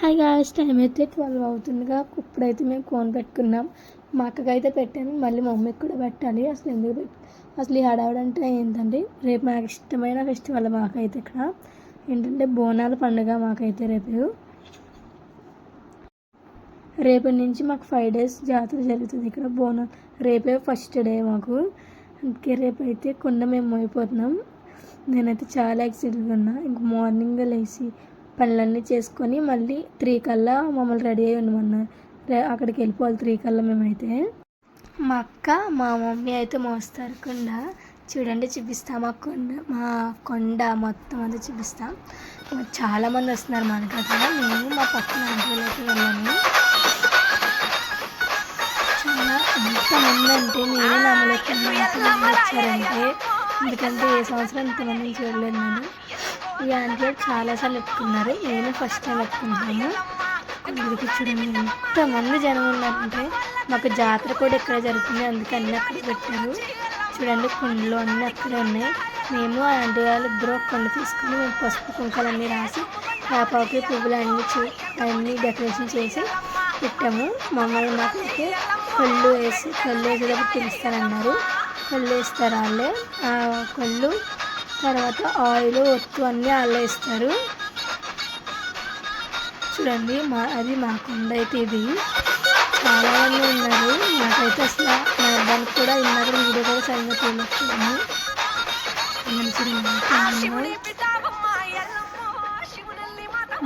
Hi guys, time అయితే 12 అవుతుందిగా. ఇప్పుడైతే మేము కోన్ పెట్టుకున్నాం. మా అక్కకైతే పెట్టాను, మళ్ళీ మా మమ్మీకి కూడా పెట్టాలి. అసలు ఈ హడావిడంటే ఏంటంటే రేపు నాకు ఇష్టమైన ఫెస్టివల్ మాకైతే ఇక్కడ ఏంటంటే బోనాల పండుగ మాకైతే రేపటి నుంచి మాకు 5 days జాతర జరుగుతుంది ఇక్కడ. రేపే ఫస్ట్ డే మాకు. అందుకే రేపైతే కొండ మేము అయిపోతున్నాం. నేనైతే చాలా ఎక్సైటెడ్గా ఉన్నా. ఇంక మార్నింగ్ లేచి పనులన్నీ చేసుకొని మళ్ళీ 3 కల్లా మమ్మల్ని రెడీ అయ్యి ఉండమన్నారు. అక్కడికి వెళ్ళిపోవాలి 3 కల్లా. మేమైతే మా అక్క మా మమ్మీ అయితే మోస్తారు కొండ. చూడండి, చూపిస్తాం మా కొండ మొత్తం అంతా చూపిస్తాం. చాలామంది వస్తున్నారు మనకి అక్కడ. మేము మా పక్కన అంటలైతే వెళ్ళాము. చాలా ఎంతమంది అంటే నేనే నమ్మలేకపోయాను వచ్చారంటే. ఎందుకంటే ఏ సంవత్సరం ఇంతమందిని చూడలేదు నేను. ఈ ఆంటీ చాలాసార్లు ఎత్తుకున్నారు, నేను ఫస్ట్ టైం ఎత్తుకుంటున్నాను. కొండకి చూడండి ఎంతమంది జనం ఉన్నారంటే. మాకు జాతర కూడా ఇక్కడ జరుగుతుంది, అందుకే అన్నీ అక్కడ పెట్టారు. చూడండి, కొండలు అన్నీ అక్కడే ఉన్నాయి. మేము ఆ ఆంటీ వాళ్ళు ఇద్దరు కొండ తీసుకుని మేము పసుపు కుంకాలన్నీ రాసి వేపాకి పువ్వులు అన్నీ డెకరేషన్ చేసి పెట్టాము. మమ్మల్ని మాకైతే కళ్ళు వేసేటప్పుడు పిలుస్తారన్నారు. కళ్ళు వేస్తారు వాళ్ళే. కళ్ళు తర్వాత ఆయిల్ ఒత్తు అన్నీ వాళ్ళే ఇస్తారు. చూడండి, అది మా కొండ అయితే. ఇది చాలామంది ఉన్నారు. నాకైతే అసలు దానికి కూడా ఇందాక వీడియో కూడా సరిగ్గా తీయలేకపోయాను.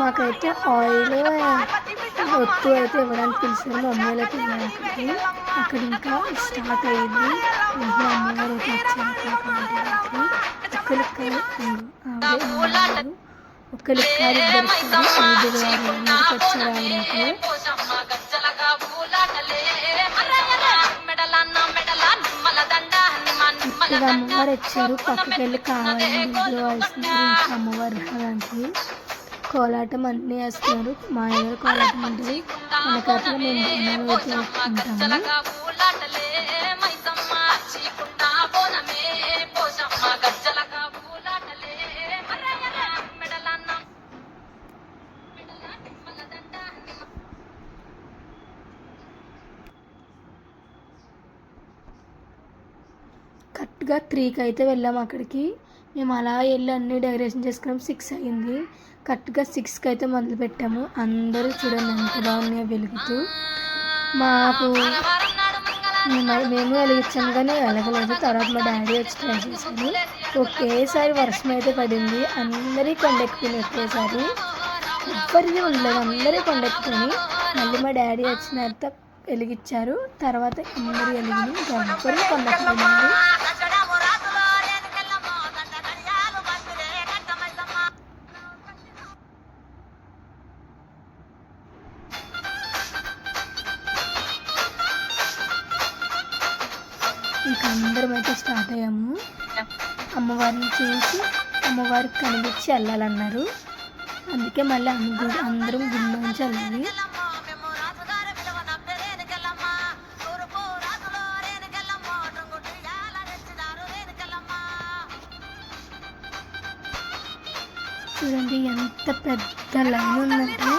మాకైతే ఆయిల్ ఒత్తు అయితే ఇవ్వడానికి పిలిచారు. మా అమ్మాయిలు అయితే అక్కడికి. అక్కడ ఇంకా స్టార్ట్ అయ్యింది. అమ్మగారు అయితే వచ్చారు. ఒక్కరికి కాదు, ఇద్దరు వచ్చారు ఆవిడకి. ఇక్కడ అమ్మవారు వచ్చారు. పక్కకి వెళ్ళి కావాలని వేస్తున్నారు. ఇంకా అమ్మవారు దానికి కోలాటం అన్నీ వేస్తున్నారు. మా ఎవరు కోలాటం ఉంటుంది. వెనకాతలో మేము బోనాలు అయితే వేసుకుంటాము. కరెక్ట్గా 3కి అయితే వెళ్ళాము అక్కడికి. మేము అలా వెళ్ళి అన్నీ డెకరేషన్ చేసుకున్నాం. 6 అయ్యింది. కరెక్ట్గా 6కి అయితే మొదలు పెట్టాము. అందరూ చూడండి ఎంత బాగున్నాయో వెలుగుతూ. మేము వెలిగించాము కానీ వెలగలేదు. తర్వాత మా డాడీ వచ్చి ట్రై చేశారు. ఒకేసారి వర్షం అయితే పడింది. అందరి కొండెక్కుని ఒకేసారి ఎవ్వరిది ఉండలేదు. అందరూ కొండెక్కుని మళ్ళీ మా డాడీ వచ్చిన తర్వాత వెలిగించారు. తర్వాత అందరూ వెలిగిని ఎవ్వరు కొండెక్కుతుంది. ఇంకా అందరం అయితే స్టార్ట్ అయ్యాము. అమ్మవారిని చూసి అమ్మవారికి కనిపించి వెళ్ళాలన్నారు. అందుకే మళ్ళీ అందరం గుడిలో నుంచి వెళ్ళాలి. చూడండి ఎంత పెద్ద లైన్ ఉందంటే.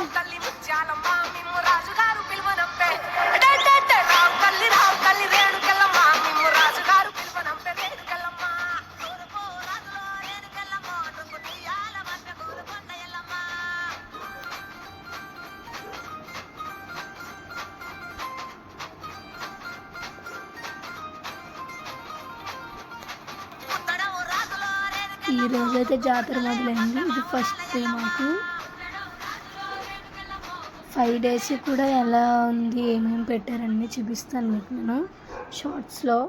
ఈ రోజైతే జాతర మొదలైంది. ఇది ఫస్ట్ డే మాకు. 5 days కూడా ఎలా ఉంది, ఏమేమి పెట్టారని చూపిస్తాను మీకు నేను షార్ట్స్లో.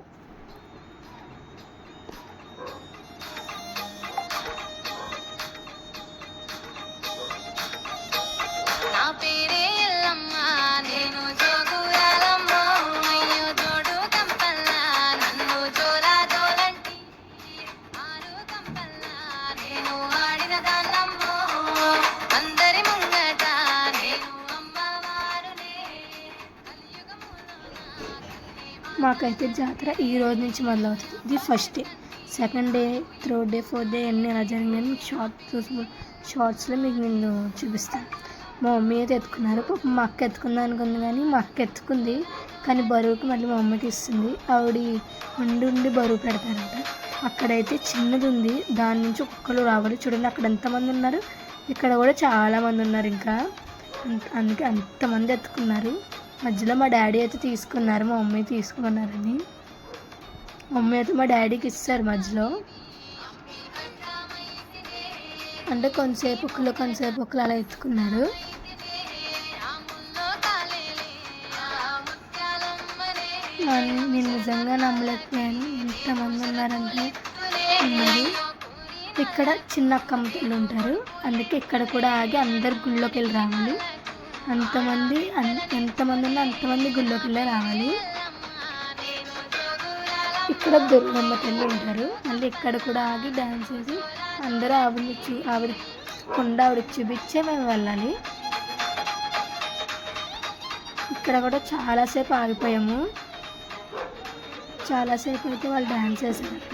మాకైతే జాతర ఈ రోజు నుంచి మొదలవుతుంది. ఇది first day. 2nd day, 3rd day, 4th day అన్నీ ఎలా జరిగినాయని షార్ట్స్లో మీకు నేను చూపిస్తాను. మా మమ్మీ అయితే ఎత్తుకున్నారు. మా అక్క ఎత్తుకుందా అనుకుంది కానీ మా అక్క ఎత్తుకుంది, కానీ బరువుకి మళ్ళీ మా మమ్మీకి ఇస్తుంది. ఆవిడ ఉండి బరువు పెడతారంట. అక్కడైతే చిన్నది ఉంది, దాని నుంచి ఒక్కరు రావాలి. చూడండి అక్కడ ఎంతమంది ఉన్నారు, ఇక్కడ కూడా చాలామంది ఉన్నారు. ఇంకా అందుకే అంతమంది ఎత్తుకున్నారు. మధ్యలో మా డాడీ అయితే తీసుకున్నారు, మా మమ్మీ తీసుకున్నారని. మమ్మీ అయితే మా డాడీకి ఇస్తారు మధ్యలో. అంటే కొంతసేపు ఒకరు అలా ఎత్తుకున్నారు. నేను నిజంగా నమ్మలేకపోయాను, ఎంతమంది ఉన్నారంటే ఉన్నారు. ఇక్కడ చిన్న అక్కమ్మ పిల్లలు ఉంటారు, అందుకే ఇక్కడ కూడా ఆగి అందరు గుళ్ళోకి వెళ్ళి రావాలి. ఎంతమంది ఉన్నా అంతమంది గుళ్ళోకి వెళ్ళి రావాలి. ఇక్కడ దుర్గమ్మ తల్లి ఉంటారు, మళ్ళీ ఇక్కడ కూడా ఆగి డ్యాన్స్ చేసి అందరూ ఆవిడ కొండ ఆవిడకి చూపించే మేము వెళ్ళాలి. ఇక్కడ కూడా చాలాసేపు ఆగిపోయాము. చాలాసేపు అయితే వాళ్ళు డ్యాన్స్ చేశారట.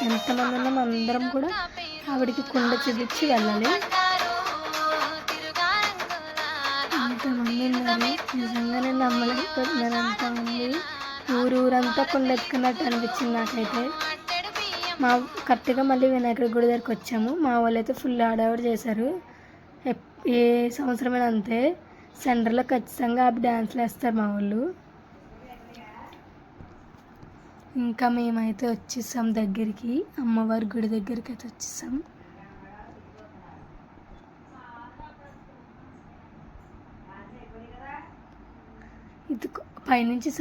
ఎంతమంది ఉన్నాం అందరం కూడా ఆవిడకి కుండ చూపించి వెళ్ళాలి. అంతమంది ఉన్నారు, నిజంగానే నమ్మలేకపోతున్నాను. అంతమంది ఊరంతా కుండ ఎత్తుకున్నట్టు అనిపించింది నాకైతే. కరెక్ట్గా మళ్ళీ వినాయకుడి గుడి దగ్గరికి వచ్చాము. మా వాళ్ళు అయితే ఫుల్ ఆడవాడు చేశారు. ఏ సంవత్సరమైనా అంతే, సెంటర్లో ఖచ్చితంగా అవి డ్యాన్స్లు వేస్తారు మా వాళ్ళు. ఇంకా మేమైతే వచ్చేసాం దగ్గరికి, అమ్మవారి గుడి దగ్గరికి అయితే వచ్చేసాం. ఇది పైనుంచి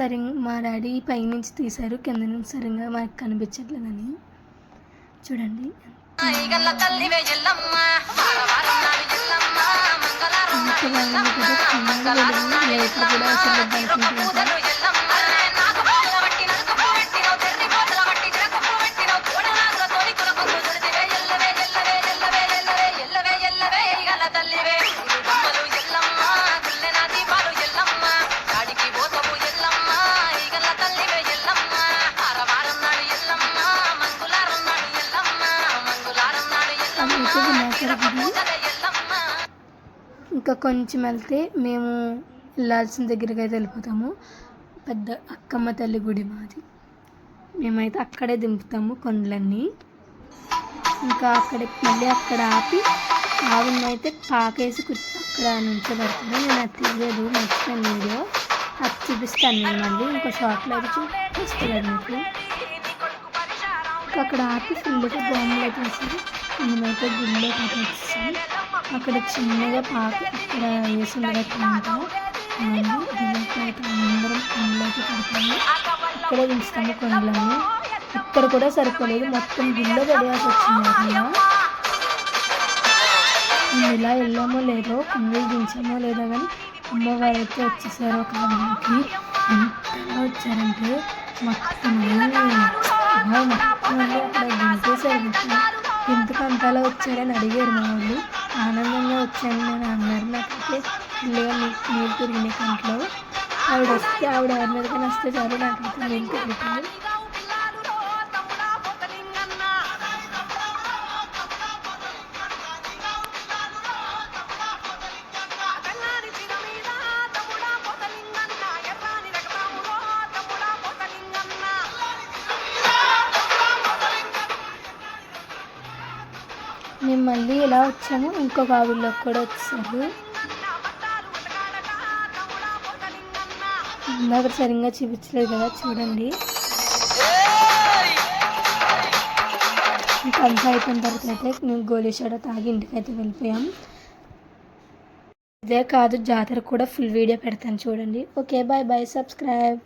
మా డాడీ పైనుంచి తీశారు, కింద నుంచి సరిగ్గా మనకు కనిపించట్లేదని. చూడండి ఇంకా కొంచెం వెళ్తే మేము వెళ్ళాల్సిన దగ్గరికి అయితే వెళ్ళిపోతాము. పెద్ద అక్కమ్మ తల్లి గుడి మాది. మేమైతే అక్కడే దింపుతాము కొండలన్నీ. ఇంకా మళ్ళీ అక్కడ ఆపి ఆవిడనైతే పాకేసి అక్కడ నుంచోబెడతాను. నేను అది తెలియదు, మర్చిపోయాను వీడియో, అది చూపిస్తాను నేను మళ్ళీ ఇంకో షార్ట్లో అయితే చూపిస్తాను మీకు. అక్కడ ఆపి ఫుల్గా బాంబులు అయితే వేస్తారు. మేమైతే గుళ్ళోకి అయితే వచ్చేసాం. అక్కడ చిన్నగా అక్కడ వేసింది కట్టమంటా అయితే అందరం కొండలైతే పడతాము. ఇక్కడే దించుతాము కొండలని. ఇక్కడ కూడా సరిపోలేదు, మొత్తం గుళ్ళో పడేయాల్సి వచ్చింది. మేము ఇలా వెళ్ళామో లేదో, కొండలు దించామో లేదో కానీ అమ్మవారు అయితే వచ్చేసారు. ఒక వాళ్ళకి ఎంతగా వచ్చారంటే మొత్తం అక్కడ దింపేశారు. ఎందుకు అంతలా వచ్చారని అడిగారు మా వాళ్ళు. ఆనందంగా వచ్చాను నేను అన్నారు. నాకైతే ఫుల్గా నీళ్ళు తిరిగినాయి కంట్లో. ఆవిడ ఎవరి మీదకైనా వస్తే చాలు నాకైతే నీళ్ళు తిరుగుతాయి. మేము మళ్ళీ ఇలా వచ్చాము, ఇంకొక ఆవిడలోకి కూడా వచ్చారు. ఇందాక సరిగ్గా చూపించలేదు కదా, చూడండి. ఇంకంతా అయిపోయిన తర్వాత అయితే మేము గోలీ సోడా తాగి ఇంటికైతే వెళ్ళిపోయాం. ఇదే కాదు జాతర కూడా ఫుల్ వీడియో పెడతాను చూడండి. Okay bye bye, subscribe.